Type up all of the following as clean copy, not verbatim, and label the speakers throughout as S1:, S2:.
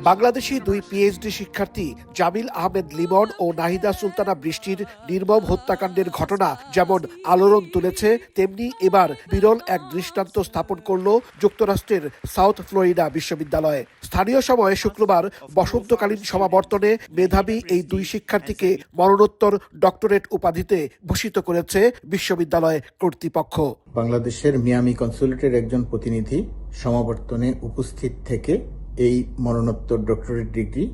S1: বাংলাদেশি দুই পিএইচডি শিক্ষার্থী জামিল আহমেদ লিমন ও নাহিদা সুলতানা বৃষ্টির নির্মম হত্যাকাণ্ডের ঘটনা যেমন আলোড়ন তুলেছে, তেমনি এবার বিরল এক দৃষ্টান্ত স্থাপন করল যুক্তরাষ্ট্রের সাউথ ফ্লোরিডা বিশ্ববিদ্যালয়ে। স্থানীয় সময়ে শুক্রবার বসন্তকালীন সমাবর্তনে মেধাবী এই দুই শিক্ষার্থীকে মরণোত্তর ডক্টরেট উপাধিতে ভূষিত করেছে বিশ্ববিদ্যালয় কর্তৃপক্ষ।
S2: বাংলাদেশের মিয়ামি কনসুলেটের একজন প্রতিনিধি সমাবর্তনে উপস্থিত থেকে এই মরণোত্তর ডক্টরেট ডিগ্রি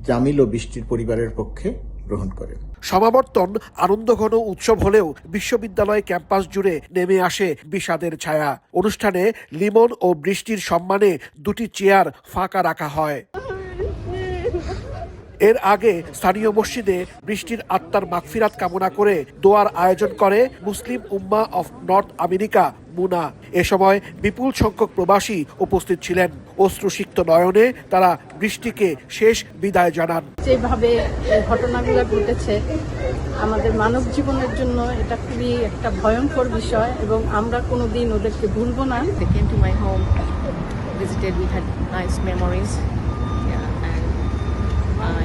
S2: জামিল ও বৃষ্টির পরিবারের পক্ষে গ্রহণ করেন।
S1: সমাবর্তন আনন্দঘন উৎসব হলেও বিশ্ববিদ্যালয় ক্যাম্পাস জুড়ে নেমে আসে বিষাদের ছায়া। অনুষ্ঠানে লিমন ও বৃষ্টির সম্মানে দুটি চেয়ার ফাঁকা রাখা হয়। এর আগে স্থানীয় মসজিদে বৃষ্টির আত্মার মাগফিরাত কামনা করে দোয়ার আয়োজন করে মুসলিম উম্মাহ অফ নর্থ আমেরিকা মুনা। এ সময় বিপুল সংখ্যক প্রবাসী উপস্থিত ছিলেন। অশ্রুসিক্ত নয়নে তারা বৃষ্টিকে শেষ বিদায় জানান।
S3: যেভাবে ঘটনাগুলো ঘটেছে আমাদের মানব জীবনের জন্য এটা খুবই একটা ভয়ঙ্কর বিষয় এবং আমরা কোনোদিন ওদেরকে ভুলবো না।
S4: They came to my home, visited, we had nice memories.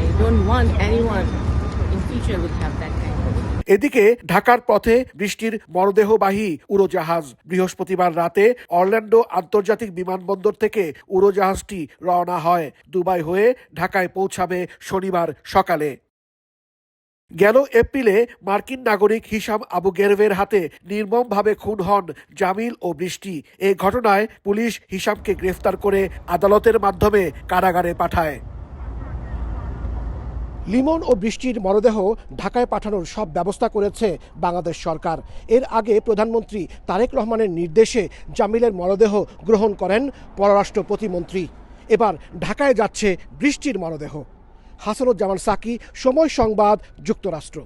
S4: I don't want anyone in future would have that kind of.
S1: এদিকে ঢাকার পথে বৃষ্টির মরদেহবাহী উড়োজাহাজ বৃহস্পতিবার রাতে অরল্যান্ডো আন্তর্জাতিক বিমানবন্দর থেকে উড়োজাহাজটি রওনা হয়। দুবাই হয়ে ঢাকায় পৌঁছাবে শনিবার সকালে। গেল এপ্রিলে মার্কিন নাগরিক হিশাম আবু গেরভের হাতে নির্মমভাবে খুন হন জামিল ও বৃষ্টি। এ ঘটনায় পুলিশ হিশামকে গ্রেফতার করে আদালতের মাধ্যমে কারাগারে পাঠায়। লিমন ও বৃষ্টির মরদেহ ঢাকায় পাঠানোর সব ব্যবস্থা করেছে বাংলাদেশ সরকার। এর আগে প্রধানমন্ত্রী তারেক রহমানের নির্দেশে জামিলের মরদেহ গ্রহণ করেন পররাষ্ট্র প্রতিমন্ত্রী। এবার ঢাকায় যাচ্ছে বৃষ্টির মরদেহ। হাসানুজ্জামান সাকি, সময় সংবাদ, যুক্তরাষ্ট্র।